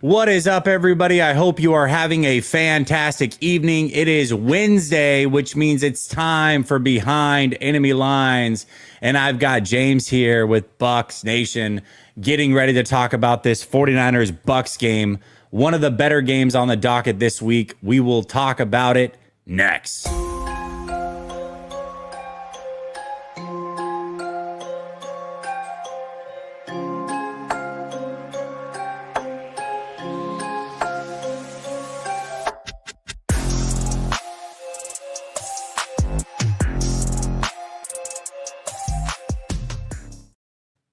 What is up, everybody? I hope you are having a fantastic evening. It is Wednesday, which means it's time for Behind Enemy Lines. And I've got James here with Bucs Nation getting ready to talk about this 49ers Bucs game, one of the better games on the docket this week. We will talk about it next.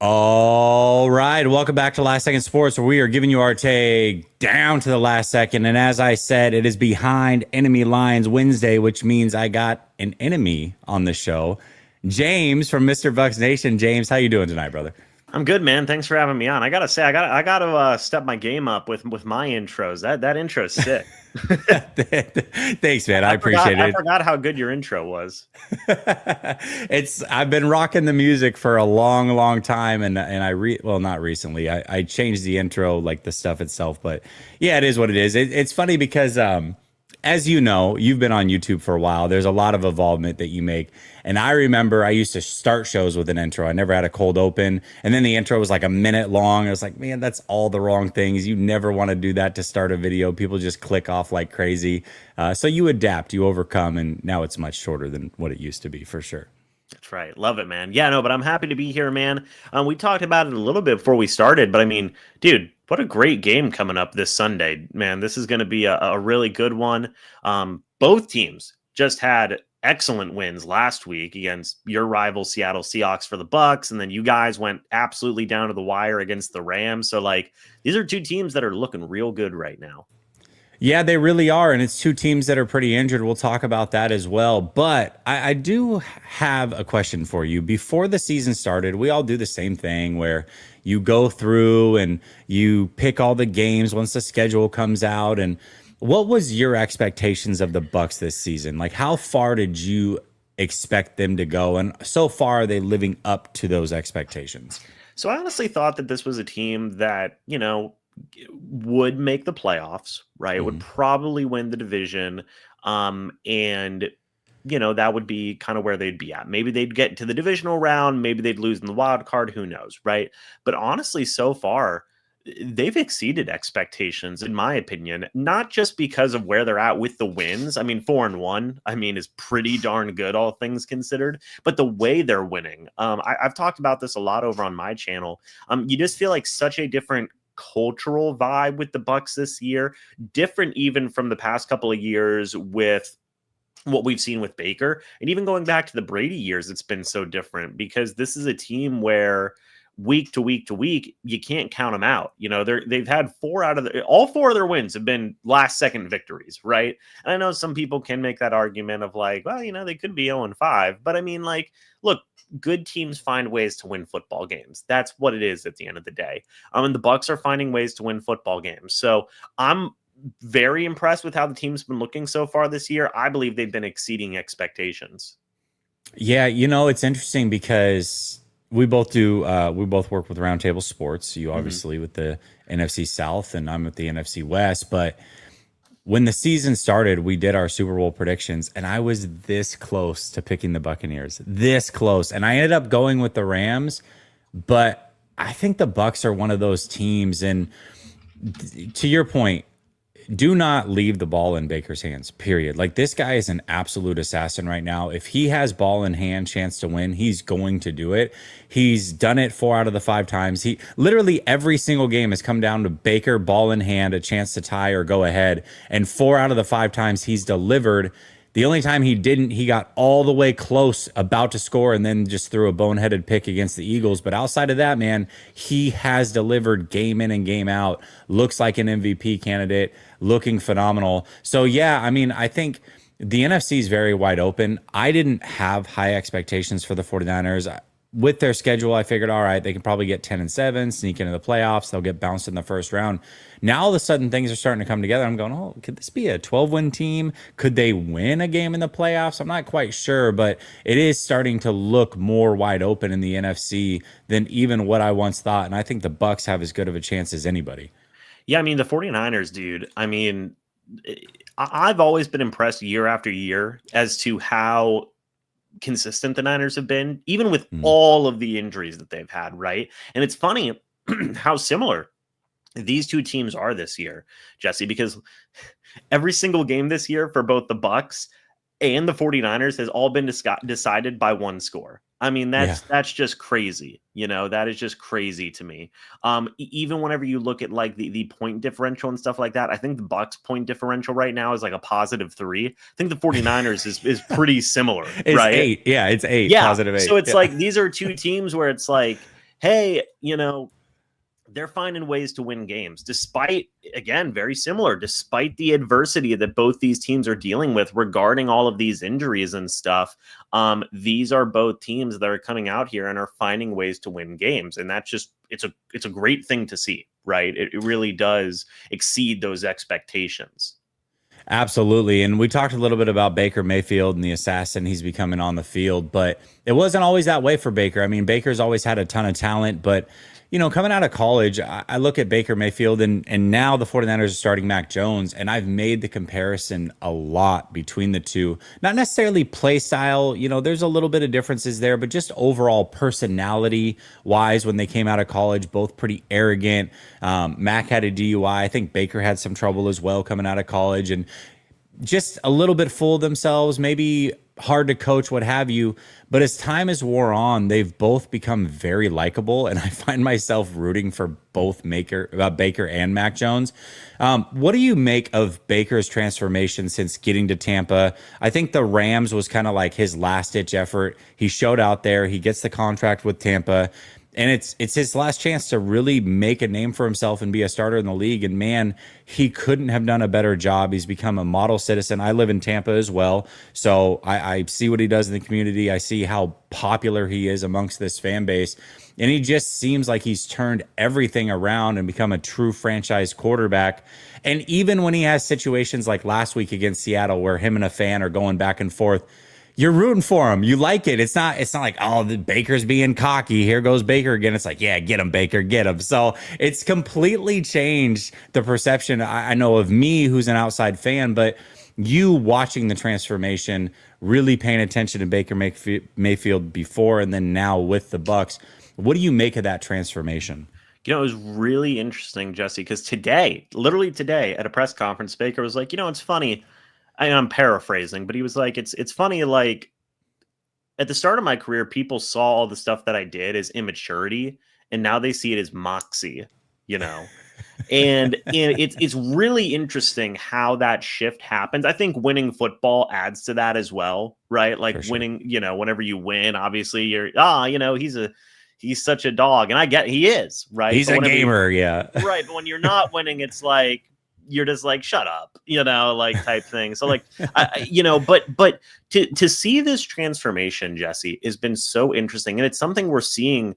All right, welcome back to Last Second Sports, where we are giving you our take down to the last second. And as I said, it is Behind Enemy Lines Wednesday, which means I got an enemy on the show. James from Mr. Bucs Nation. James, how you doing tonight, brother? I'm good, man. Thanks for having me on. I gotta say, I gotta step my game up with my intros. That intro's sick. Thanks, man. I appreciate it. I forgot how good your intro was. I've been rocking the music for a long time, and not recently. I changed the intro, like the stuff itself, but yeah, it is what it is. It's funny because as you know, you've been on YouTube for a while. There's a lot of involvement that you make. And I remember I used to start shows with an intro. I never had a cold open. And then the intro was like a minute long. I was like, man, that's all the wrong things. You never want to do that to start a video. People just click off like crazy. So you adapt, you overcome, and now it's much shorter than what it used to be, for sure. That's right. Love it, man. Yeah, no, but I'm happy to be here, man. We talked about it a little bit before we started, but I mean, dude, what a great game coming up this Sunday, man. This is going to be a really good one. Both teams just had excellent wins last week against your rival Seattle Seahawks for the Bucs, and then you guys went absolutely down to the wire against the Rams. So, like, these are two teams that are looking real good right now. Yeah, they really are. And it's two teams that are pretty injured. We'll talk about that as well. But I do have a question for you. Before the season started, we all do the same thing where you go through and you pick all the games once the schedule comes out. And what was your expectations of the Bucs this season? Like, how far did you expect them to go? And so far, are they living up to those expectations? So I honestly thought that this was a team that, would make the playoffs, right? Would probably win the division. And that would be kind of where they'd be at. Maybe they'd get to the divisional round, maybe they'd lose in the wild card, who knows, right? But honestly, so far, they've exceeded expectations, in my opinion, not just because of where they're at with the wins. I mean, 4-1, is pretty darn good, all things considered, but the way they're winning. I've talked about this a lot over on my channel. You just feel like such a different cultural vibe with the Bucs this year, different even from the past couple of years with what we've seen with Baker, and even going back to the Brady years, it's been so different because this is a team where week to week to week, you can't count them out. They've had all four of their wins have been last second victories, right? And I know some people can make that argument of like, well, they could be 0-5, but I mean, like, look, good teams find ways to win football games. That's what it is at the end of the day. And the Bucs are finding ways to win football games. So I'm very impressed with how the team's been looking so far this year. I believe they've been exceeding expectations. Yeah, it's interesting because we both work with Roundtable Sports. You obviously with the NFC South, and I'm with the NFC West. But when the season started, we did our Super Bowl predictions, and I was this close to picking the Buccaneers, this close. And I ended up going with the Rams, but I think the Bucs are one of those teams. And to your point, do not leave the ball in Baker's hands, period. Like, this guy is an absolute assassin right now. If he has ball in hand, chance to win, he's going to do it. He's done it 4 out of the 5 times. He literally every single game has come down to Baker, ball in hand, a chance to tie or go ahead. And 4 out of the 5 times he's delivered. The only time he didn't, he got all the way close, about to score, and then just threw a boneheaded pick against the Eagles. But outside of that, man, he has delivered game in and game out. Looks like an MVP candidate, looking phenomenal. So, yeah, I think the NFC is very wide open. I didn't have high expectations for the 49ers. With their schedule, I figured, all right, they can probably get 10-7, sneak into the playoffs. They'll get bounced in the first round. Now, all of a sudden, things are starting to come together. I'm going, oh, could this be a 12-win team? Could they win a game in the playoffs? I'm not quite sure, but it is starting to look more wide open in the NFC than even what I once thought. And I think the Bucs have as good of a chance as anybody. Yeah, I mean, the 49ers, dude. I mean, I've always been impressed year after year as to how consistent the Niners have been, even with Mm. all of the injuries that they've had, right? And it's funny how similar these two teams are this year, Jesse, because every single game this year for both the Bucs and the 49ers has all been decided by one score. I mean, Yeah. that's just crazy. That is just crazy to me. Even whenever you look at like the point differential and stuff like that, I think the Bucs point differential right now is like a +3. I think the 49ers is pretty similar, It's right? 8. Yeah, it's 8, Yeah. +8. So it's Yeah. like these are two teams where it's like, hey, they're finding ways to win games despite, again, very similar, despite the adversity that both these teams are dealing with regarding all of these injuries and stuff. These are both teams that are coming out here and are finding ways to win games. And that's just, it's a great thing to see, right? It really does exceed those expectations. Absolutely. And we talked a little bit about Baker Mayfield and the assassin he's becoming on the field, but it wasn't always that way for Baker. I mean, Baker's always had a ton of talent, but coming out of college, I look at Baker Mayfield and now the 49ers are starting Mac Jones, and I've made the comparison a lot between the two. Not necessarily play style, there's a little bit of differences there, but just overall personality wise, when they came out of college, both pretty arrogant. Mac had a DUI. I think Baker had some trouble as well coming out of college, and just a little bit full of themselves, maybe hard to coach, what have you. But as time has wore on, they've both become very likable, and I find myself rooting for both Baker and Mac Jones. What do you make of Baker's transformation since getting to Tampa? I think the Rams was kind of like his last-ditch effort. He showed out there. He gets the contract with Tampa. And it's his last chance to really make a name for himself and be a starter in the league. And man, he couldn't have done a better job. He's become a model citizen. I live in Tampa as well, so I see what he does in the community. I see how popular he is amongst this fan base. And he just seems like he's turned everything around and become a true franchise quarterback. And even when he has situations like last week against Seattle, where him and a fan are going back and forth, you're rooting for him. You like it. It's not like, oh, the Baker's being cocky. Here goes Baker again. It's like, yeah, get him, Baker, get him. So it's completely changed the perception I know of me, who's an outside fan, but you watching the transformation, really paying attention to Baker Mayfield before and then now with the Bucs. What do you make of that transformation? It was really interesting, Jesse, because today, literally today at a press conference, Baker was like, it's funny. I'm paraphrasing, but he was like, it's funny, like at the start of my career, people saw all the stuff that I did as immaturity, and now they see it as moxie, you know. And it's really interesting how that shift happens. I think winning football adds to that as well, right? Like For sure. winning, whenever you win, obviously you're he's such a dog, and I get he is, right? He's But a gamer, yeah. right, but when you're not winning, it's like you're just like shut up, like type thing. So like but to see this transformation, Jesse, has been so interesting, and it's something we're seeing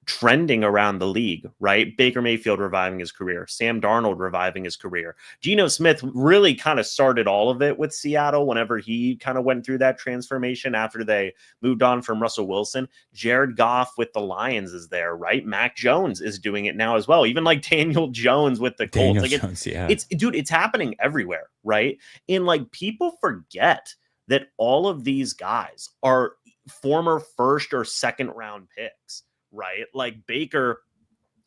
trending around the league, right? Baker Mayfield reviving his career, Sam Darnold reviving his career. Geno Smith really kind of started all of it with Seattle whenever he kind of went through that transformation after they moved on from Russell Wilson. Jared Goff with the Lions is there, right? Mac Jones is doing it now as well. Even like Daniel Jones with the Colts. Daniel Jones, yeah. It's dude, it's happening everywhere, right? And like people forget that all of these guys are former first or second round picks, right? Like Baker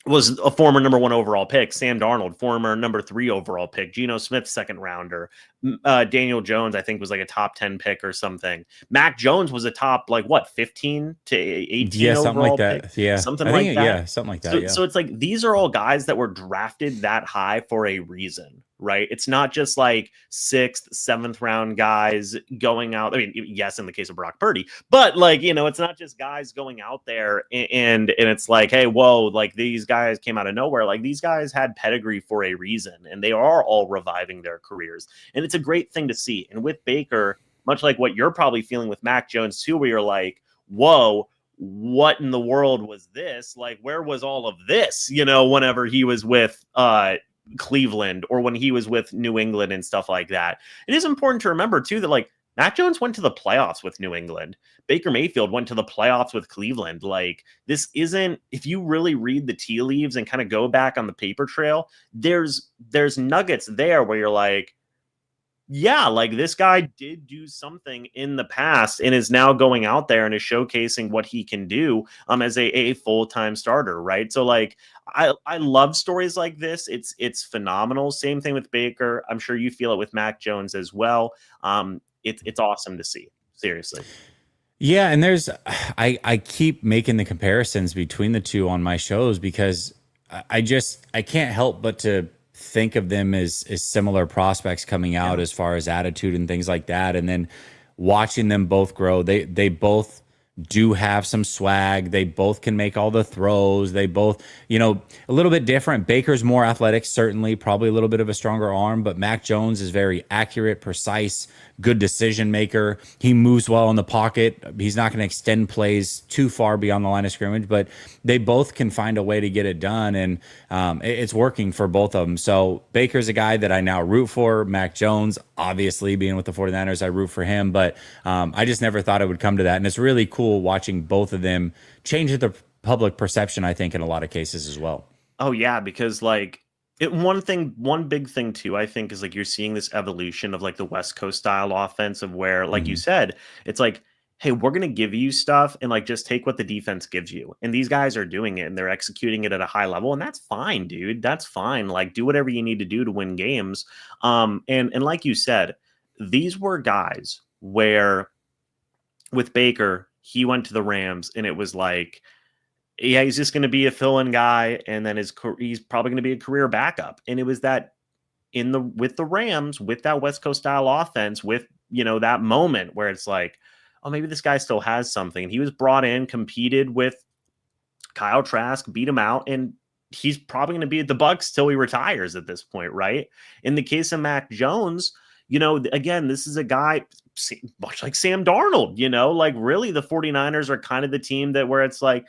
was a former number 1 overall pick. Sam Darnold, former number 3 overall pick. Geno Smith, second rounder. Daniel Jones, I think, was like a top 10 pick or something. Mac Jones was a top, 15 to 18 yeah, overall something like that. pick? Yeah, Something I think, like that. yeah, something like that. So, yeah. so it's like these are all guys that were drafted that high for a reason, right? It's not just like 6th, 7th round guys going out. I mean, yes, in the case of Brock Purdy, but it's not just guys going out there and it's like, hey, whoa, like these guys came out of nowhere. Like these guys had pedigree for a reason, and they are all reviving their careers. And it's a great thing to see. And with Baker, much like what you're probably feeling with Mac Jones too, where you're like, whoa, what in the world was this? Like, where was all of this, whenever he was with Cleveland or when he was with New England and stuff like that. It is important to remember too that like Mac Jones went to the playoffs with New England. Baker Mayfield went to the playoffs with Cleveland. Like, this isn't, if you really read the tea leaves and kind of go back on the paper trail, there's nuggets there where you're like, yeah, like this guy did do something in the past and is now going out there and is showcasing what he can do as a full-time starter, right? So like I love stories like this. It's phenomenal. Same thing with Baker. I'm sure you feel it with Mac Jones as well. It's awesome to see. Seriously. Yeah, and there's I keep making the comparisons between the two on my shows because I can't help but to think of them as similar prospects coming out as far as attitude and things like that. And then watching them both grow, they both do have some swag. They both can make all the throws. They both, a little bit different. Baker's more athletic, certainly, probably a little bit of a stronger arm, but Mac Jones is very accurate, precise, good decision maker. He moves well in the pocket. He's not going to extend plays too far beyond the line of scrimmage, but they both can find a way to get it done, and it's working for both of them. So Baker's a guy that I now root for. Mac Jones, obviously, being with the 49ers, I root for him, but I just never thought it would come to that, and it's really cool watching both of them change the public perception, I think, in a lot of cases as well. Oh yeah, because like one big thing too, I think, is like you're seeing this evolution of like the West Coast style offense of where, like you said, it's like, hey, we're gonna give you stuff and like just take what the defense gives you. And these guys are doing it and they're executing it at a high level, and that's fine, dude. That's fine. Like, do whatever you need to do to win games. And like you said, these were guys where with Baker, he went to the Rams and it was like, yeah, he's just going to be a fill-in guy, and then he's probably going to be a career backup. And it was that with the Rams, with that West Coast style offense, with that moment where it's like, oh, maybe this guy still has something. And he was brought in, competed with Kyle Trask, beat him out, and he's probably going to be at the Bucs till he retires at this point, right? In the case of Mac Jones, again, this is a guy much like Sam Darnold, like really the 49ers are kind of the team that where it's like,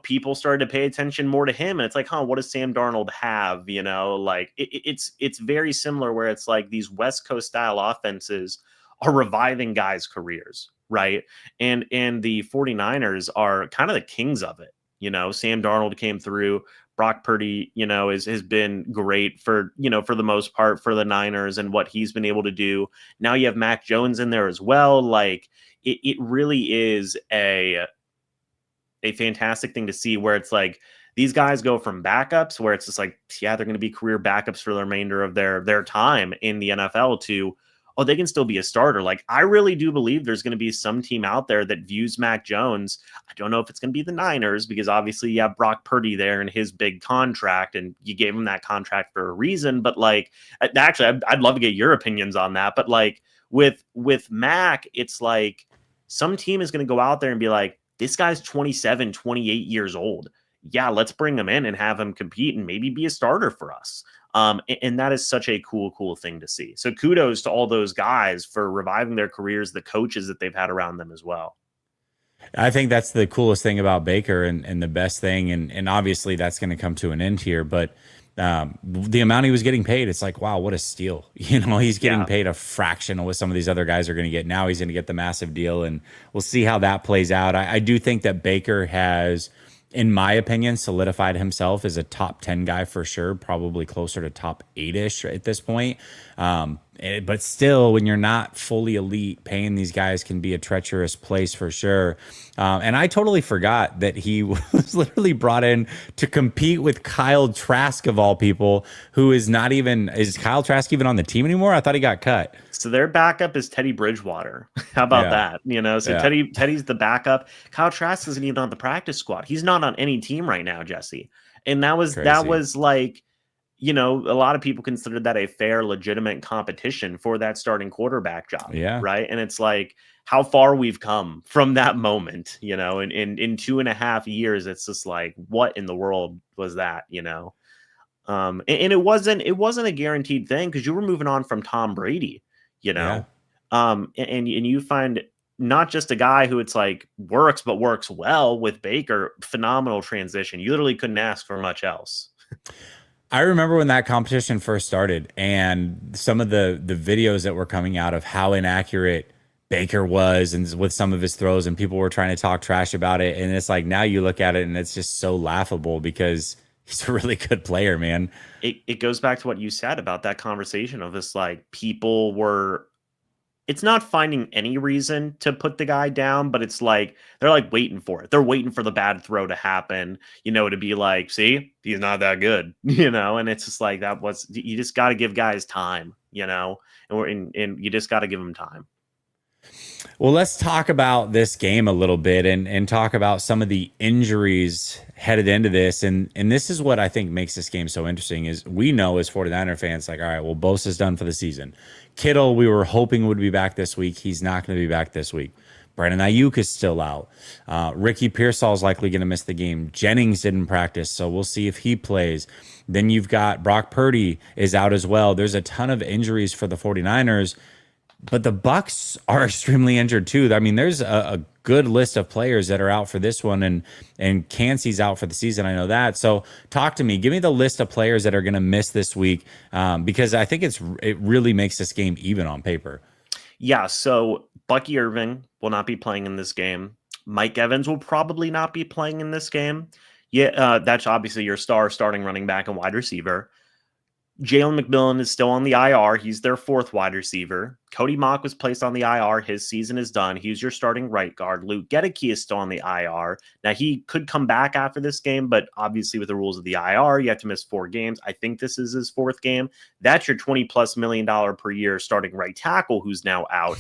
people started to pay attention more to him. And it's like, what does Sam Darnold have? Like it's very similar where it's like these West Coast style offenses are reviving guys' careers, right? And the 49ers are kind of the kings of it. Sam Darnold came through. Brock Purdy, has been great for the most part for the Niners and what he's been able to do. Now you have Mac Jones in there as well. Like it really is a fantastic thing to see where it's like these guys go from backups where it's just like, yeah, they're going to be career backups for the remainder of their time in the NFL to, oh, they can still be a starter. Like, I really do believe there's going to be some team out there that views Mac Jones. I don't know if it's going to be the Niners because obviously you have Brock Purdy there and his big contract, and you gave him that contract for a reason. But like, actually, I'd love to get your opinions on that. But like with Mac, it's like some team is going to go out there and be like, this guy's 27, 28 years old. Yeah, let's bring him in and have him compete and maybe be a starter for us. And that is such a cool thing to see. So kudos to all those guys for reviving their careers, the coaches that they've had around them as well. I think that's the coolest thing about Baker and the best thing. And obviously that's going to come to an end here, but the amount he was getting paid, it's like, wow, what a steal. He's getting paid a fraction of what some of these other guys are going to get. Now he's going to get the massive deal, and we'll see how that plays out. I do think that Baker has, in my opinion, solidified himself as a top 10 guy for sure, probably closer to top 8-ish at this point. But still, when you're not fully elite, paying these guys can be a treacherous place for sure. And I totally forgot that he was literally brought in to compete with Kyle Trask, of all people, who is not even, is Kyle Trask even on the team anymore? I thought he got cut. So their backup is Teddy Bridgewater. How about that? So Teddy's the backup. Kyle Trask isn't even on the practice squad. He's not on any team right now, Jesse. And that was like, a lot of people considered that a fair, legitimate competition for that starting quarterback job. Yeah. Right. And it's like how far we've come from that moment, in 2.5 years. It's just like, what in the world was that, and it wasn't a guaranteed thing because you were moving on from Tom Brady, and you find not just a guy who it's like works, but works well with Baker. Phenomenal transition. You literally couldn't ask for much else. I remember when that competition first started and some of the videos that were coming out of how inaccurate Baker was and with some of his throws, and people were trying to talk trash about it. And it's like now you look at it and it's just so laughable because he's a really good player, man. It goes back to what you said about that conversation of this, like, people were, it's not finding any reason to put the guy down, but it's like they're like waiting for it. They're waiting for the bad throw to happen, to be like, see, he's not that good, and it's just like you just got to give guys time, and you just got to give them time. Well, let's talk about this game a little bit and talk about some of the injuries headed into this. And this is what I think makes this game so interesting is we know as 49er fans, like, all right, well, Bosa's done for the season. Kittle, we were hoping would be back this week. He's not going to be back this week. Brandon Ayuk is still out. Ricky Pearsall is likely going to miss the game. Jennings didn't practice, so we'll see if he plays. Then you've got Brock Purdy is out as well. There's a ton of injuries for the 49ers. But the Bucs are extremely injured too. I mean, there's a good list of players that are out for this one, and Cansey's out for the season. I know that. So talk to me. Give me the list of players that are going to miss this week, because I think it really makes this game even on paper. Yeah. So Bucky Irving will not be playing in this game. Mike Evans will probably not be playing in this game. Yeah, that's obviously your starting running back and wide receiver. Jalen McMillan is still on the IR. He's their fourth wide receiver. Cody Mock was placed on the IR. His season is done. He's your starting right guard. Luke Gedeke is still on the IR. Now, he could come back after this game, but obviously with the rules of the IR, you have to miss 4 games. I think this is his 4th game. That's your $20+ million per year starting right tackle who's now out.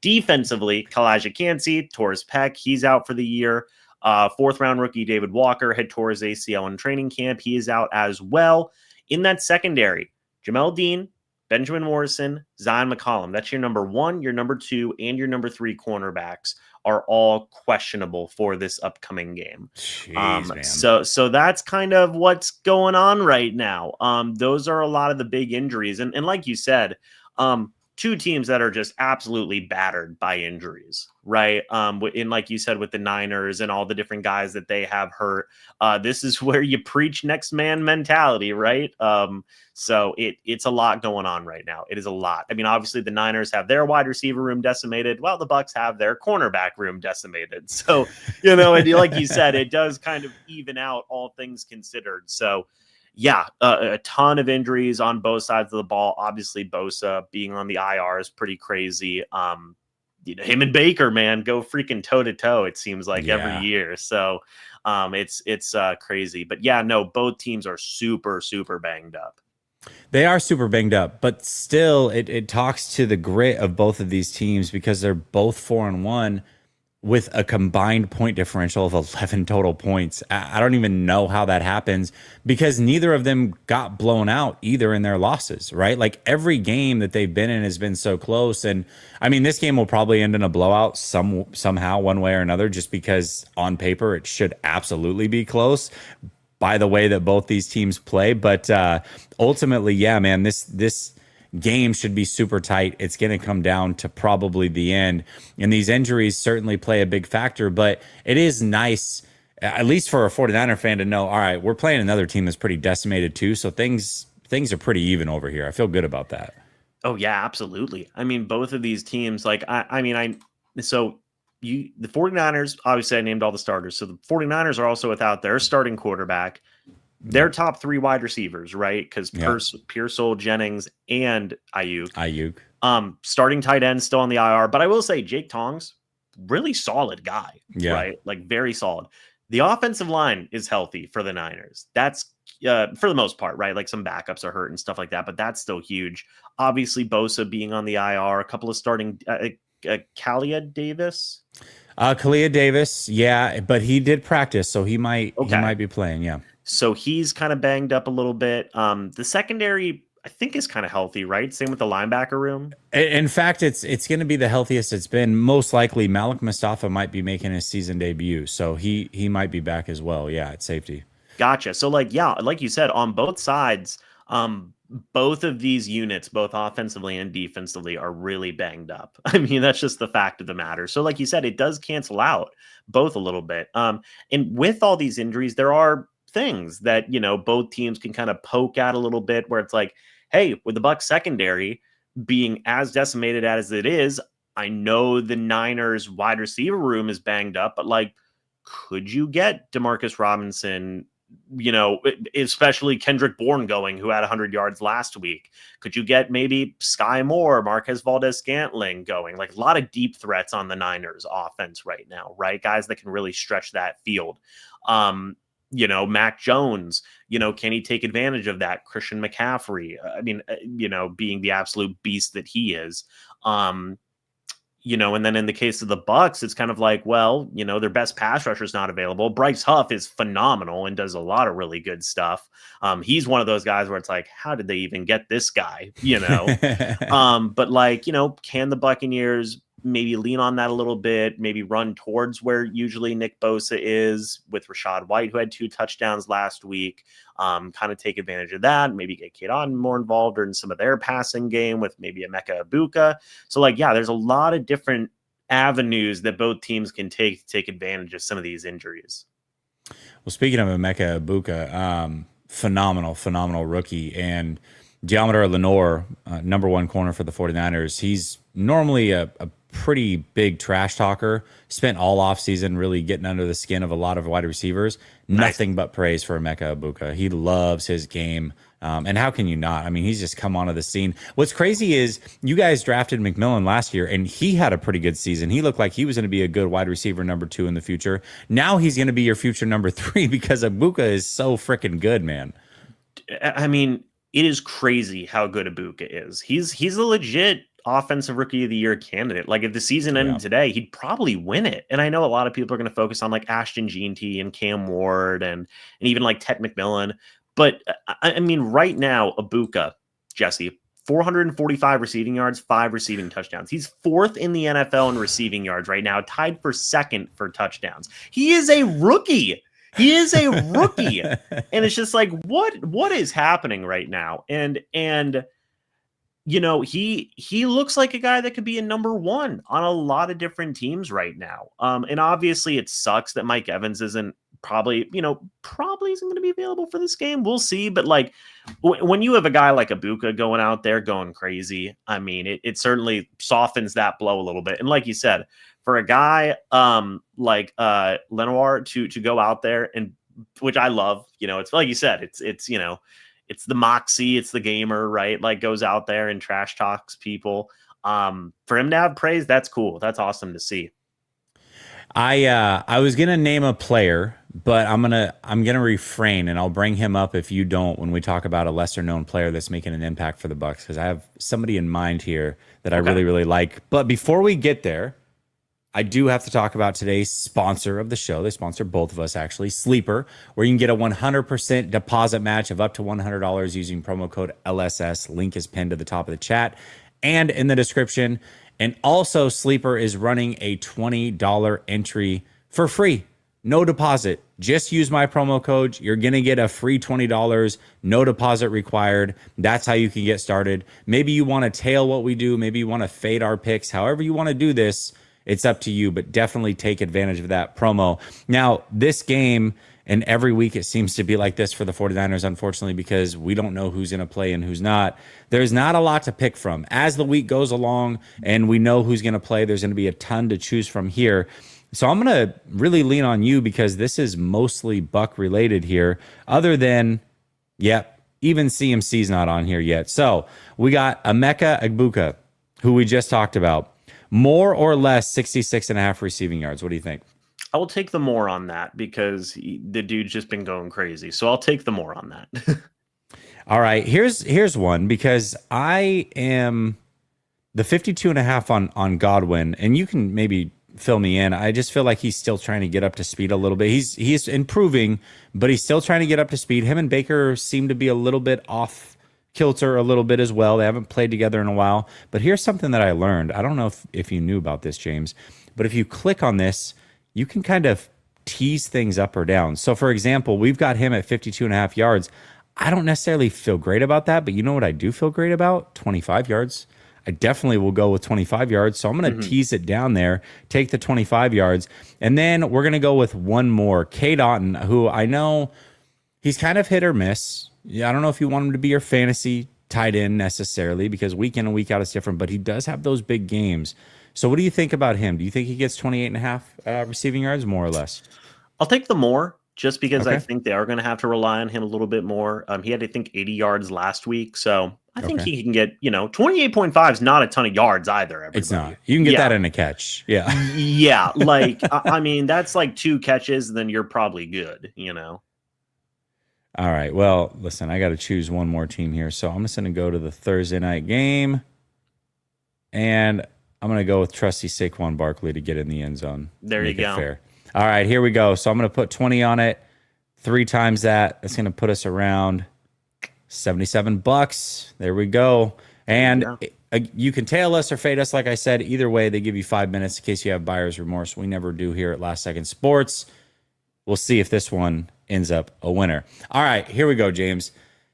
Defensively, Kalijah Cansey tore his pec. He's out for the year. 4th-round rookie David Walker had tore his ACL in training camp. He is out as well. In that secondary, Jamel Dean, Benjamin Morrison, Zion McCollum. That's your number 1, your number 2, and your number 3 cornerbacks are all questionable for this upcoming game. Jeez, man. So that's kind of what's going on right now. Those are a lot of the big injuries. And like you said, 2 teams that are just absolutely battered by injuries, right? And like you said, with the Niners and all the different guys that they have hurt, this is where you preach next man mentality, right? So it's a lot going on right now. It is a lot. I mean, obviously the Niners have their wide receiver room decimated. Well, the Bucs have their cornerback room decimated. So, and like you said, it does kind of even out all things considered. So, yeah, a ton of injuries on both sides of the ball. Obviously, Bosa being on the IR is pretty crazy. Him and Baker, man, go freaking toe to toe. It seems like every year. So it's crazy. But yeah, no, both teams are super, super banged up. They are super banged up, but still, it talks to the grit of both of these teams because they're both 4-1. With a combined point differential of 11 total points. I don't even know how that happens because neither of them got blown out either in their losses, right? Like every game that they've been in has been so close. And I mean, this game will probably end in a blowout somehow, one way or another, just because on paper it should absolutely be close by the way that both these teams play. But ultimately, yeah, man, this game should be super tight. It's going to come down to probably the end. And these injuries certainly play a big factor, but it is nice, at least for a 49er fan, to know, all right, we're playing another team that's pretty decimated too. So things are pretty even over here. I feel good about that. Oh yeah, absolutely. I mean, both of these teams, like, the 49ers, obviously I named all the starters. So the 49ers are also without their starting quarterback. Their top 3 wide receivers, right? Because Pearsall, Jennings, and Ayuk. Starting tight end still on the IR. But I will say Jake Tongs, really solid guy, right? Like very solid. The offensive line is healthy for the Niners. That's for the most part, right? Like some backups are hurt and stuff like that, but that's still huge. Obviously, Bosa being on the IR, a couple of starting Kalia Davis. Kalia Davis, yeah, but he did practice, so he might be playing, yeah. So he's kind of banged up a little bit. The secondary, I think, is kind of healthy, right? Same with the linebacker room. In fact, it's going to be the healthiest it's been. Most likely, Malik Mustafa might be making his season debut, so he might be back as well. Yeah, at safety. Gotcha. So like you said, on both sides, both of these units, both offensively and defensively, are really banged up. I mean, that's just the fact of the matter. So like you said, it does cancel out both a little bit. And with all these injuries, there are things that, both teams can kind of poke at a little bit, where it's like, hey, with the Bucs secondary being as decimated as it is, I know the Niners wide receiver room is banged up, but like, could you get Demarcus Robinson, especially Kendrick Bourne going, who had 100 yards last week? Could you get maybe Sky Moore, Marquez Valdez-Scantling going? Like, a lot of deep threats on the Niners offense right now, right? Guys that can really stretch that field. Mac Jones, can he take advantage of that? Christian McCaffrey, being the absolute beast that he is. And then in the case of the Bucs, it's kind of like, well, their best pass rusher is not available. Bryce Huff is phenomenal and does a lot of really good stuff. He's one of those guys where it's like, how did they even get this guy? But like, can the Buccaneers maybe lean on that a little bit, maybe run towards where usually Nick Bosa is with Rachaad White, who had 2 touchdowns last week, kind of take advantage of that, maybe get Kate On more involved or in some of their passing game with maybe Emeka Egbuka. So like, yeah, there's a lot of different avenues that both teams can take advantage of some of these injuries. Well, speaking of Emeka Egbuka, phenomenal rookie, and Deommodore Lenoir, number 1 corner for the 49ers. He's normally a pretty big trash talker, spent all offseason really getting under the skin of a lot of wide receivers. Nothing but praise for Emeka Egbuka. He loves his game. And how can you not? I mean, he's just come onto the scene. What's crazy is you guys drafted McMillan last year, and he had a pretty good season. He looked like he was going to be a good wide receiver number 2 in the future. Now he's going to be your future number 3 because Egbuka is so freaking good, man. I mean, it is crazy how good Egbuka is. He's a legit offensive rookie of the year candidate. Like, if the season ended today, he'd probably win it. And I know a lot of people are going to focus on like Ashton Jeanty and Cam Ward and even like Ted McMillan. But I mean, right now, Egbuka, Jesse, 445 receiving yards, 5 receiving touchdowns. He's 4th in the NFL in receiving yards right now, tied for 2nd for touchdowns. He is a rookie. He is a rookie. And it's just like, what is happening right now? And he looks like a guy that could be a number 1 on a lot of different teams right now. And obviously it sucks that Mike Evans isn't probably isn't going to be available for this game. We'll see. But like, when you have a guy like Egbuka going out there going crazy, I mean, it certainly softens that blow a little bit. And like you said, for a guy like Lenoir to go out there, and which I love, it's like you said, it's it's the moxie, it's the gamer, right? Like, goes out there and trash talks people. For him to have praise, that's cool. That's awesome to see. I was gonna name a player, but I'm gonna refrain, and I'll bring him up if you don't when we talk about a lesser known player that's making an impact for the Bucs, because I have somebody in mind here that I really like. But before we get there, I do have to talk about today's sponsor of the show. They sponsor both of us, actually, Sleeper, where you can get a 100% deposit match of up to $100 using promo code LSS. Link is pinned to the top of the chat and in the description. And also, Sleeper is running a $20 entry for free. No deposit. Just use my promo code. You're going to get a free $20. No deposit required. That's how you can get started. Maybe you want to tail what we do. Maybe you want to fade our picks. However you want to do this, it's up to you, but definitely take advantage of that promo. Now, this game, and every week it seems to be like this for the 49ers, unfortunately, because we don't know who's going to play and who's not. There's not a lot to pick from. As the week goes along and we know who's going to play, there's going to be a ton to choose from here. So I'm going to really lean on you because this is mostly Buck related here, other than, even CMC's not on here yet. So we got Emeka Egbuka, who we just talked about. More or less 66.5 receiving yards. What do you think? I will take the more on that because the dude's just been going crazy. So I'll take the more on that. All right. Here's one, because I am the 52.5 on Godwin, and you can maybe fill me in. I just feel like he's still trying to get up to speed a little bit. He's improving, but he's still trying to get up to speed. Him and Baker seem to be a little bit off kilter a little bit as well. They haven't played together in a while. But here's something that I learned. I don't know if you knew about this, James, but if you click on this, you can kind of tease things up or down. So for example, we've got him at 52.5 yards. I don't necessarily feel great about that, but you know what I do feel great about? 25 yards. I definitely will go with 25 yards. So I'm going to tease it down there, take the 25 yards. And then we're going to go with one more. Kate Otten, who I know He's kind of hit or miss. Yeah, I don't know if you want him to be your fantasy tight end necessarily because week in and week out is different, but he does have those big games. So what do you think about him? Do you think he gets 28 and a half receiving yards, more or less? I'll take the more just because I Okay. think they are going to have to rely on him a little bit more. He had, I think, 80 yards last week. So I think Okay. he can get, 28.5 is not a ton of yards either, It's everybody. not. You can get Yeah. that in a catch. Yeah. Yeah. Like, I mean, that's like 2 catches, then you're probably good. All right. Well, listen, I got to choose one more team here. So I'm just going to go to the Thursday night game. And I'm going to go with trusty Saquon Barkley to get in the end zone. There you Make it go. fair. All right, here we go. So I'm going to put 20 on it. 3 times that. That's going to put us around 77 bucks. There we go. And you can tail us or fade us. Like I said, either way, they give you 5 minutes in case you have buyer's remorse. We never do here at Last Second Sports. We'll see if this one ends up a winner. All right, here we go, James.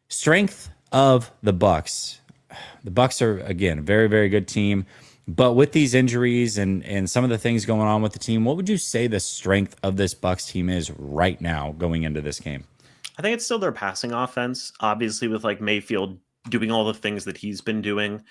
Strength of the Bucs. The Bucs are, again, a very, very good team. But with these injuries and some of the things going on with the team, what would you say the strength of this Bucs team is right now going into this game? I think it's still their passing offense, obviously, with like Mayfield doing all the things that he's been doing.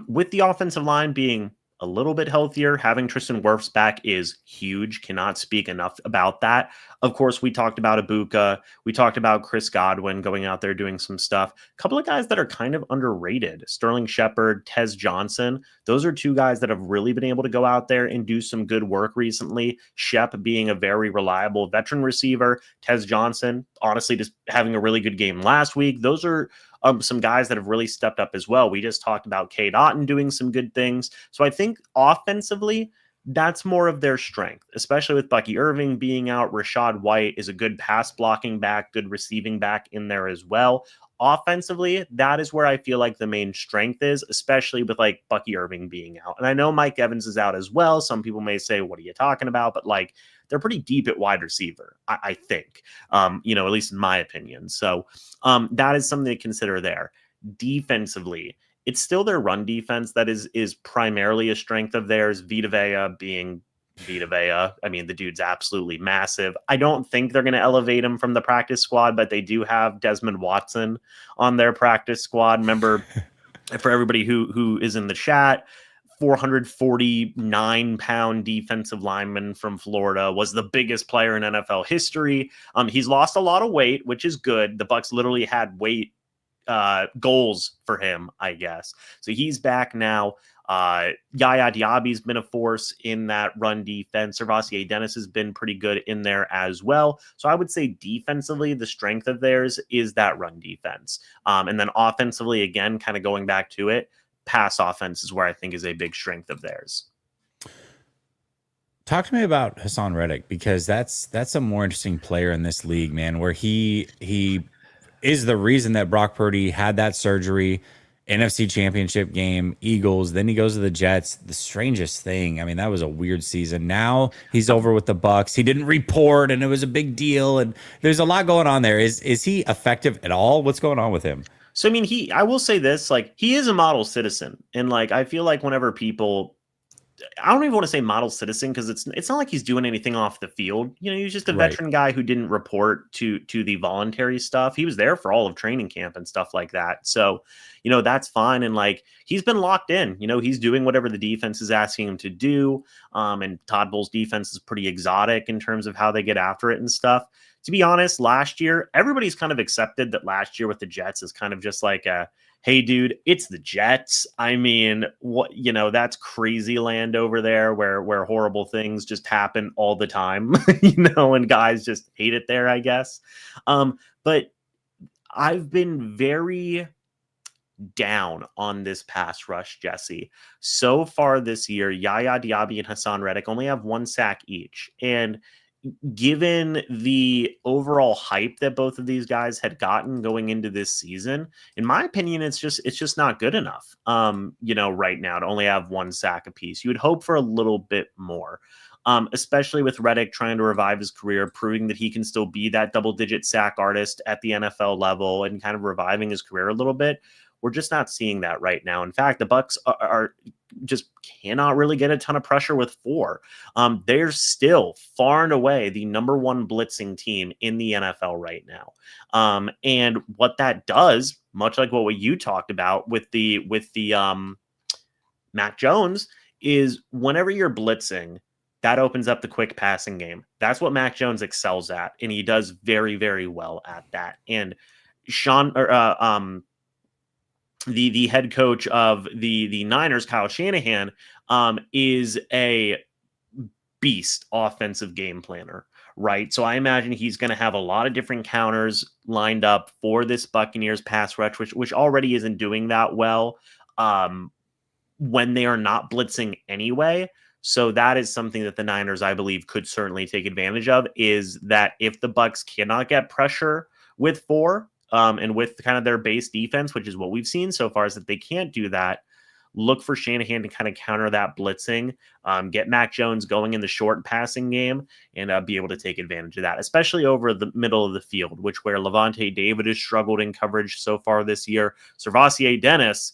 With the offensive line being a little bit healthier, having Tristan Wirfs back is huge. Cannot speak enough about that. Of course, we talked about Ibuka. We talked about Chris Godwin going out there doing some stuff. A couple of guys that are kind of underrated. Sterling Shepard, Tez Johnson. Those are 2 guys that have really been able to go out there and do some good work recently. Shep being a very reliable veteran receiver. Tez Johnson, honestly, just having a really good game last week. Those are some guys that have really stepped up as well. We just talked about Cade Otton doing some good things. So I think offensively, that's more of their strength, especially with Bucky Irving being out. Rashad White is a good pass blocking back, good receiving back in there as well. Offensively, that is where I feel like the main strength is, especially with like Bucky Irving being out. And I know Mike Evans is out as well. Some people may say, what are you talking about? But like, they're pretty deep at wide receiver, I think, at least in my opinion. So that is something to consider there. Defensively, it's still their run defense that is primarily a strength of theirs. Vita Vea being Vita Vea. I mean, the dude's absolutely massive. I don't think they're going to elevate him from the practice squad, but they do have Desmond Watson on their practice squad. Remember, for everybody who is in the chat, 449-pound defensive lineman from Florida, was the biggest player in NFL history. He's lost a lot of weight, which is good. The Bucs literally had weight goals for him, I guess. So he's back now. Yaya Diaby's been a force in that run defense. Servassier Dennis has been pretty good in there as well. So I would say defensively, the strength of theirs is that run defense. And then offensively, again, kind of going back to it, pass offense is where I think is a big strength of theirs. Talk to me about Hassan Reddick, because that's a more interesting player in this league, man, where he is the reason that Brock Purdy had that surgery, NFC Championship game, Eagles, then he goes to the Jets. The strangest thing, I mean, that was a weird season. Now he's over with the Bucs. He didn't report, and it was a big deal, and there's a lot going on there. Is he effective at all? What's going on with him? So, I mean, I will say this, like, he is a model citizen. And like, I feel like whenever people, I don't even want to say model citizen, because it's not like he's doing anything off the field. He's just a veteran guy who didn't report to the voluntary stuff. He was there for all of training camp and stuff like that. So, that's fine. And like, he's been locked in. He's doing whatever the defense is asking him to do. And Todd Bowles' defense is pretty exotic in terms of how they get after it and stuff. To be honest, last year, everybody's kind of accepted that last year with the Jets is kind of just like hey, dude, it's the Jets. I mean, that's crazy land over there where horrible things just happen all the time, and guys just hate it there, I guess. But I've been very down on this pass rush, Jesse. So far this year, Yaya Diaby and Hassan Reddick only have 1 sack each. And given the overall hype that both of these guys had gotten going into this season, in my opinion, it's just not good enough. Right now to only have 1 sack apiece. You would hope for a little bit more, especially with Reddick trying to revive his career, proving that he can still be that double-digit sack artist at the NFL level and kind of reviving his career a little bit. We're just not seeing that right now. In fact, the Bucs are just cannot really get a ton of pressure with 4. They're still far and away the number 1 blitzing team in the NFL right now. And what that does, much like what you talked about with the Mac Jones, is whenever you're blitzing, that opens up the quick passing game. That's what Mac Jones excels at, and he does very, very well at that. And the head coach of the Niners, Kyle Shanahan, is a beast offensive game planner, right? So I imagine he's going to have a lot of different counters lined up for this Buccaneers pass rush, which already isn't doing that well when they are not blitzing anyway. So that is something that the Niners, I believe, could certainly take advantage of, is that if the Bucs cannot get pressure with 4 and with kind of their base defense, which is what we've seen so far, is that they can't do that. Look for Shanahan to kind of counter that blitzing, get Mac Jones going in the short passing game, and be able to take advantage of that, especially over the middle of the field, where Levante David has struggled in coverage so far this year. Servassier Dennis,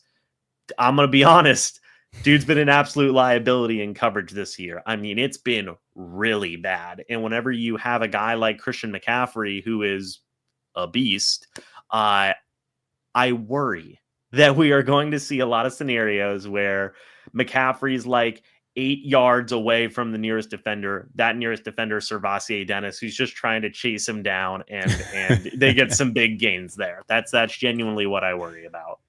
I'm going to be honest, dude's been an absolute liability in coverage this year. I mean, it's been really bad. And whenever you have a guy like Christian McCaffrey, who is a beast, I worry that we are going to see a lot of scenarios where McCaffrey's like 8 yards away from the nearest defender. That nearest defender, Servassier Dennis, who's just trying to chase him down, and they get some big gains there. That's genuinely what I worry about.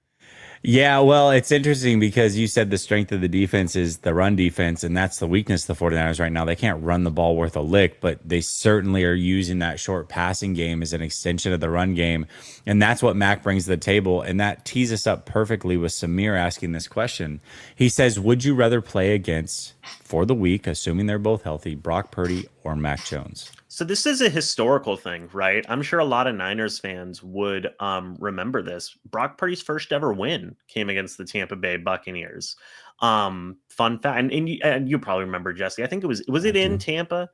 Yeah, well, it's interesting because you said the strength of the defense is the run defense, and that's the weakness of the 49ers right now. They can't run the ball worth a lick, but they certainly are using that short passing game as an extension of the run game, and that's what Mac brings to the table, and that tees us up perfectly with Samir asking this question. He says, would you rather play against, for the week, assuming they're both healthy, Brock Purdy or Mac Jones? So this is a historical thing, right? I'm sure a lot of Niners fans would remember this. Brock Purdy's first ever win came against the Tampa Bay Buccaneers. Fun fact, and you probably remember, Jesse. I think it was in Tampa?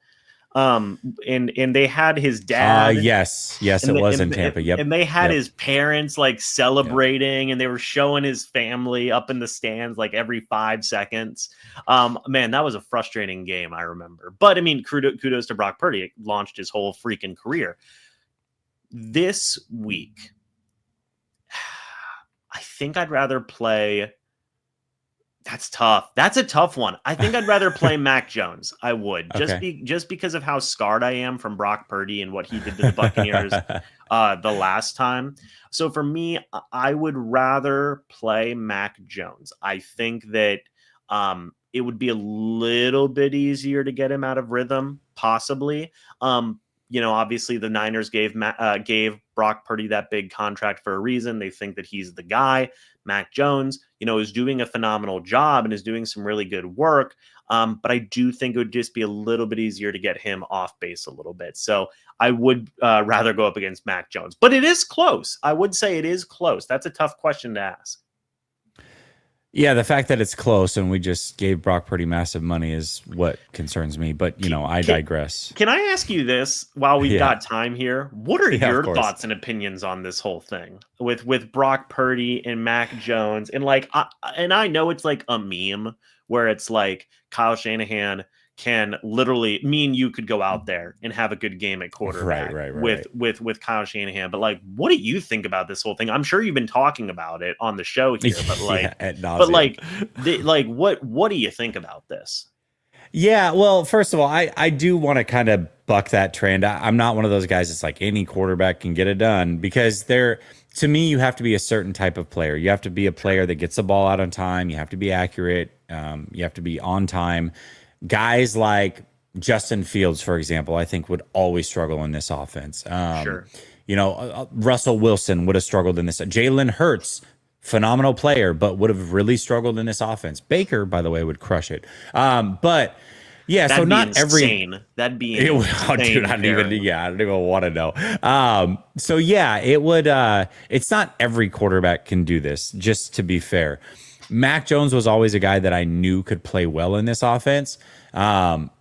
And they had his dad. Yes, it was in Tampa. Yep. And they had his parents like celebrating, and they were showing his family up in the stands like every 5 seconds. Man, that was a frustrating game, I remember. But I mean, kudos to Brock Purdy. It launched his whole freaking career. This week, I think I'd rather play. That's tough. That's a tough one. I think I'd rather play Mac Jones. I would, just because of how scarred I am from Brock Purdy and what he did to the Buccaneers the last time. So for me, I would rather play Mac Jones. I think that it would be a little bit easier to get him out of rhythm, possibly. Obviously the Niners gave Brock Purdy that big contract for a reason. They think that he's the guy. Mac Jones, is doing a phenomenal job and is doing some really good work. But I do think it would just be a little bit easier to get him off base a little bit. So I would rather go up against Mac Jones. But it is close. I would say it is close. That's a tough question to ask. Yeah, the fact that it's close and we just gave Brock Purdy massive money is what concerns me. But, I digress. Can I ask you this while we've got time here? What are your course. thoughts and opinions on this whole thing with Brock Purdy and Mac Jones? And I know it's like a meme where it's like Kyle Shanahan can literally mean you could go out there and have a good game at quarterback with Kyle Shanahan. But what do you think about this whole thing? I'm sure you've been talking about it on the show here, but what do you think about this? Yeah, well, first of all, I do want to kind of buck that trend. I'm not one of those guys that's like any quarterback can get it done, because to me, you have to be a certain type of player. You have to be a player that gets the ball out on time. You have to be accurate. You have to be on time. Guys like Justin Fields, for example, I think would always struggle in this offense. Sure. Russell Wilson would have struggled in this. Jalen Hurts, phenomenal player, but would have really struggled in this offense. Baker, by the way, would crush it. But yeah, that'd so not insane. That'd be insane. Dude, I don't even want to know. So yeah, it would. It's not every quarterback can do this. Just to be fair. Mac Jones was always a guy that I knew could play well in this offense. And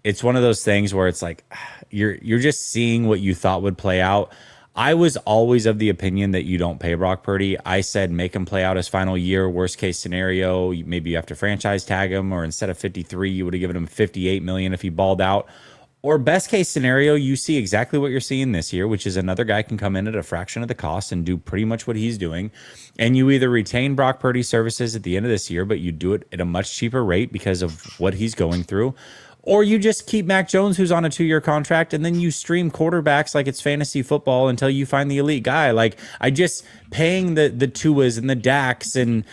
it's one of those things where it's like you're just seeing what you thought would play out. I was always of the opinion that you don't pay Brock Purdy. I said make him play out his final year. Worst case scenario, maybe you have to franchise tag him, or instead of 53, you would have given him 58 million if he balled out. Or best case scenario, you see exactly what you're seeing this year, which is another guy can come in at a fraction of the cost and do pretty much what he's doing. And you either retain Brock Purdy's services at the end of this year, but you do it at a much cheaper rate because of what he's going through. Or you just keep Mac Jones, who's on a 2-year contract, and then you stream quarterbacks like it's fantasy football until you find the elite guy. Like, I just paying the Tuas and the Daks and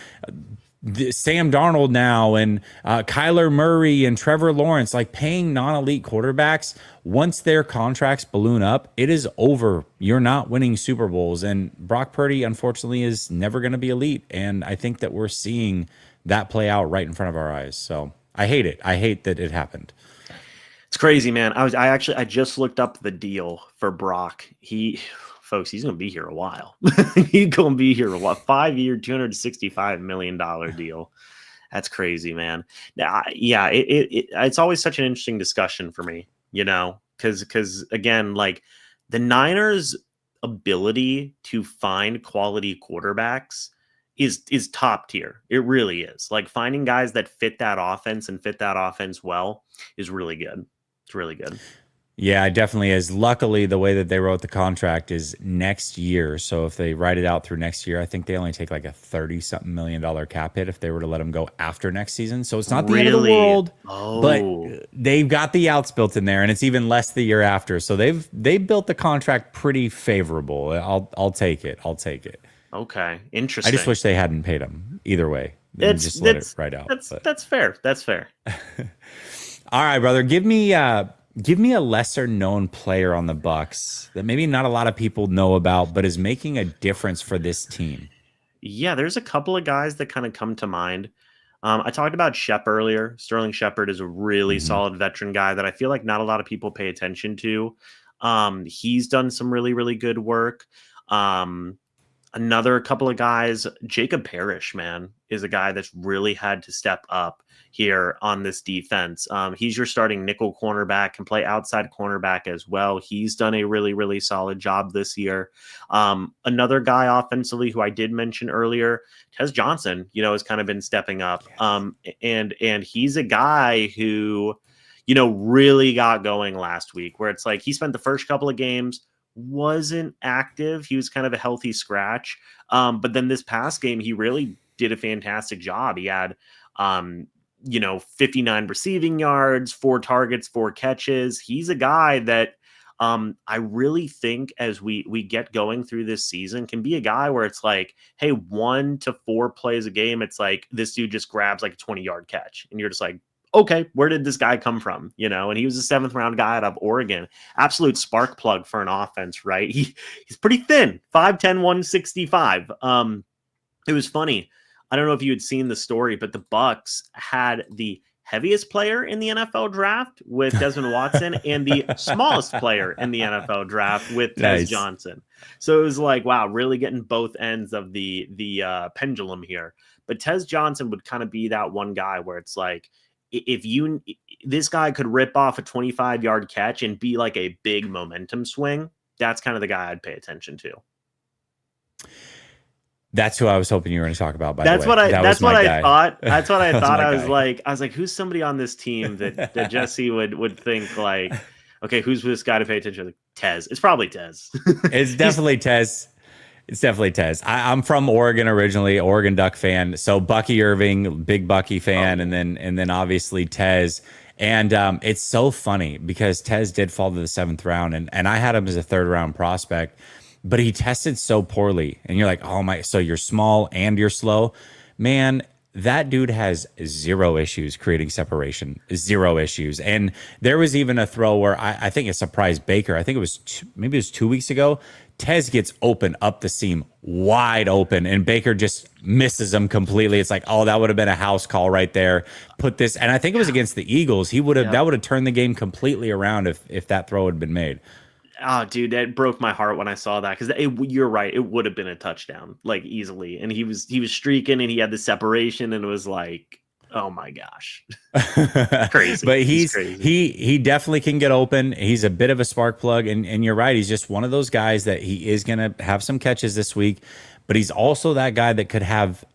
Sam Darnold now and Kyler Murray and Trevor Lawrence, like paying non-elite quarterbacks, once their contracts balloon up, it is over. You're not winning Super Bowls. And Brock Purdy, unfortunately, is never going to be elite. And I think that we're seeing that play out right in front of our eyes. So I hate it. I hate that it happened. It's crazy, man. I just looked up the deal for Brock. Folks, he's going to be here a while. He's going to be here a while. 5-year, $265 million deal. That's crazy, man. Now, yeah, it's always such an interesting discussion for me, because again, like the Niners' ability to find quality quarterbacks is top tier. It really is. Like finding guys that fit that offense and fit that offense well is really good. It's really good. Yeah, it definitely is. Luckily, the way that they wrote the contract is next year. So if they write it out through next year, I think they only take like a 30-something million cap hit if they were to let them go after next season. So it's not the end of the world, but they've got the outs built in there, and it's even less the year after. So they built the contract pretty favorable. I'll take it. I'll take it. Okay, interesting. I just wish they hadn't paid him either way. Just let it right out. That's fair. That's fair. All right, brother. Give me a lesser known player on the Bucs that maybe not a lot of people know about, but is making a difference for this team. Yeah, there's a couple of guys that kind of come to mind. I talked about Shep earlier. Sterling Shepard is a really solid veteran guy that I feel like not a lot of people pay attention to. He's done some really, really good work. Another couple of guys, Jacob Parrish, man, is a guy that's really had to step up here on this defense. He's your starting nickel cornerback, can play outside cornerback as well. He's done a really, really solid job this year. Another guy offensively who I did mention earlier, Tez Johnson, has kind of been stepping up. Yes. And he's a guy who, really got going last week, where it's like he spent the first couple of games, wasn't active. He was kind of a healthy scratch. But then this past game, he really did a fantastic job. He had, 59 receiving yards, 4 targets, 4 catches. He's a guy that I really think as we get going through this season can be a guy where it's like, hey, 1 to 4 plays a game. It's like this dude just grabs like a 20-yard catch. And you're just like, okay, where did this guy come from? And he was a 7th round guy out of Oregon. Absolute spark plug for an offense, right? He's pretty thin, 5'10", 165. It was funny. I don't know if you had seen the story, but the Bucs had the heaviest player in the NFL draft with Desmond Watson and the smallest player in the NFL draft with Tez Johnson. So it was like, wow, really getting both ends of the pendulum here. But Tez Johnson would kind of be that one guy where it's like, this guy could rip off a 25-yard catch and be like a big momentum swing. That's kind of the guy I'd pay attention to. That's who I was hoping you were going to talk about. That's what I thought. That's what I thought. I was like, who's somebody on this team that Jesse would think like, okay, who's this guy to pay attention to? Like, Tez. It's probably Tez. It's definitely Tez. It's definitely Tez. I'm from Oregon originally, Oregon Duck fan. So Bucky Irving, big Bucky fan, and then obviously Tez. And it's so funny because Tez did fall to the 7th round, and I had him as a 3rd round prospect, but he tested so poorly. And you're like, oh my, so you're small and you're slow. Man, that dude has 0 issues creating separation, 0 issues. And there was even a throw where I think it surprised Baker. I think it was maybe it was 2 weeks ago. Tez gets open up the seam, wide open, and Baker just misses him completely. It's like, oh, that would have been a house call right there. Put this, and I think it was against the Eagles. He would have that would have turned the game completely around if that throw had been made. Oh, dude, that broke my heart when I saw that because you're right. It would have been a touchdown, like easily. And he was streaking and he had the separation and it was like, Oh my gosh. But Crazy. He's crazy. he definitely can get open. He's a bit of a spark plug, and you're right. He's just one of those guys that he is going to have some catches this week, but he's also that guy that could have,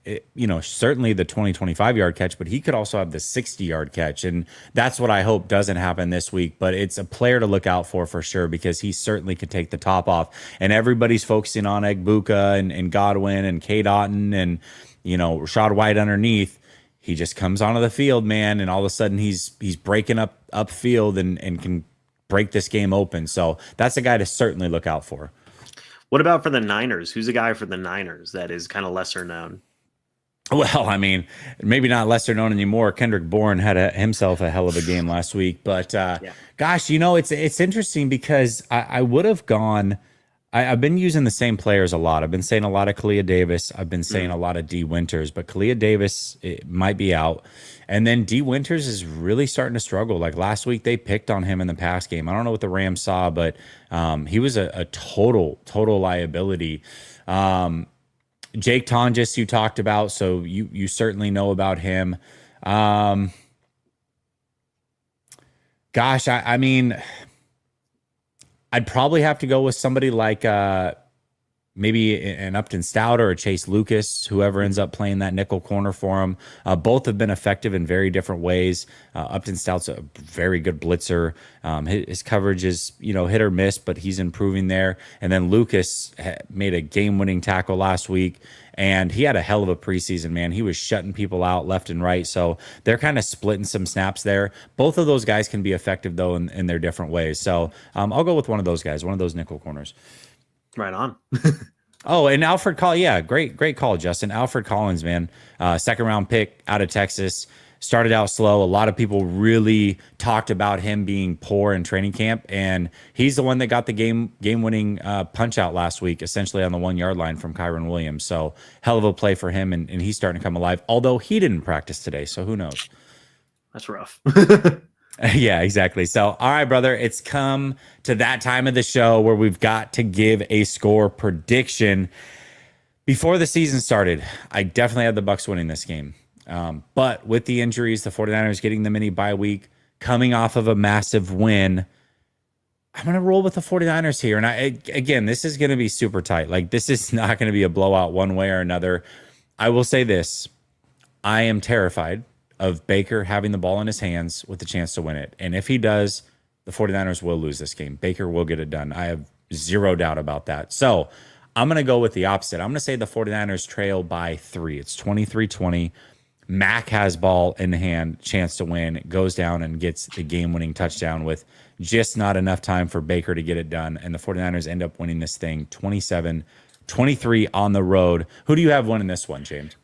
certainly the 20-25 yard catch, but he could also have the 60-yard catch, and that's what I hope doesn't happen this week. But it's a player to look out for sure, because he certainly could take the top off, and everybody's focusing on Egbuka and Godwin and K. Otton and Rashad White underneath. He just comes onto the field, man, and all of a sudden he's breaking upfield and can break this game open. So that's a guy to certainly look out for. What about for the Niners? Who's a guy for the Niners that is kind of lesser known? Well, I mean, maybe not lesser known anymore. Kendrick Bourne had himself a hell of a game last week, but Yeah. gosh, it's interesting because I would have gone. I've been using the same players a lot. I've been saying a lot of Kalia Davis. I've been saying a lot of D Winters, but Kalia Davis it might be out. And then D Winters is really starting to struggle. Like last week, they picked on him in the pass game. I don't know what the Rams saw, but he was a total liability. Jake Tonjes, you talked about, so you certainly know about him. Gosh, I mean, I'd probably have to go with somebody like maybe an Upton Stout or a Chase Lucas, whoever ends up playing that nickel corner for him. Both have been effective in very different ways. Upton Stout's a very good blitzer. His coverage is, hit or miss, but he's improving there. And then Lucas made a game-winning tackle last week, and he had a hell of a preseason, man. He was shutting people out left and right. So they're kind of splitting some snaps there. Both of those guys can be effective, though, in their different ways. So I'll go with one of those guys, one of those nickel corners. Right on. Oh, and Alfred Collins. Yeah, great call, Justin. Alfred Collins, man. Second round pick out of Texas. Started out slow. A lot of people really talked about him being poor in training camp, and he's the one that got the game-winning punch out last week, essentially on the 1 yard line from Kyron Williams. So hell of a play for him, and he's starting to come alive, although he didn't practice today, so who knows? That's rough. Yeah, exactly. So, all right, brother, it's come to that time of the show where we've got to give a score prediction. Before the season started, I definitely had the Bucs winning this game. But with the injuries, the 49ers getting the mini bye week, coming off of a massive win, I'm going to roll with the 49ers here. And again, this is going to be super tight. Like, this is not going to be a blowout one way or another. I will say this. I am terrified of Baker having the ball in his hands with the chance to win it. And if he does, the 49ers will lose this game. Baker will get it done. I have zero doubt about that. So I'm going to go with the opposite. I'm going to say the 49ers trail by 3. It's 23-20. Mac has ball in hand, chance to win, goes down and gets the game-winning touchdown with just not enough time for Baker to get it done. And the 49ers end up winning this thing 27-23 on the road. Who do you have winning this one, James?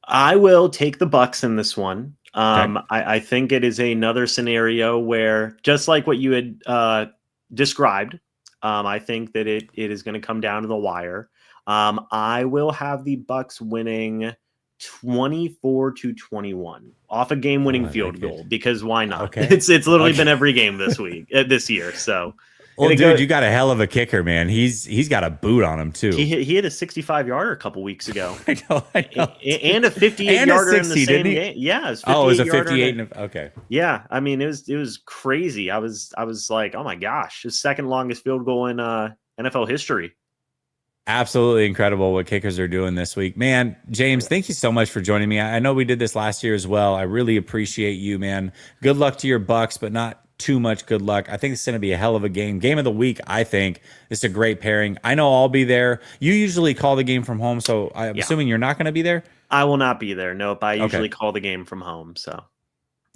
I will take the Bucs in this one. Okay. I think it is another scenario where, just like what you had described, I think that it is going to come down to the wire. I will have the Bucs winning 24-21 off a game-winning field goal, because why not? Okay. It's literally been every game this week, this year. So. Well, dude, you got a hell of a kicker, man. He's got a boot on him too. He hit a 65-yarder a couple weeks ago. I know. And a 58-yarder in the same game. Yeah, it was a 58. Okay. Yeah, I mean it was crazy. I was like, oh my gosh, his second longest field goal in NFL history. Absolutely incredible what kickers are doing this week, man. James, thank you so much for joining me. I know we did this last year as well. I really appreciate you, man. Good luck to your Bucs, but not too much good luck. I think it's going to be a hell of a game. Game of the week, I think. It's a great pairing. I know I'll be there. You usually call the game from home, so I'm assuming you're not going to be there? I will not be there. Nope. I usually call the game from home, so.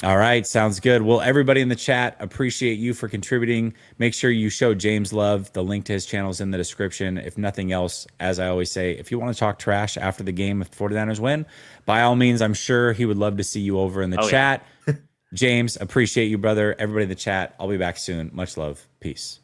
All right, sounds good. Well, everybody in the chat, appreciate you for contributing. Make sure you show James love. The link to his channel is in the description. If nothing else, as I always say, if you want to talk trash after the game if the 49ers win, by all means, I'm sure he would love to see you over in the chat. Yeah. James, appreciate you, brother. Everybody in the chat, I'll be back soon. Much love. Peace.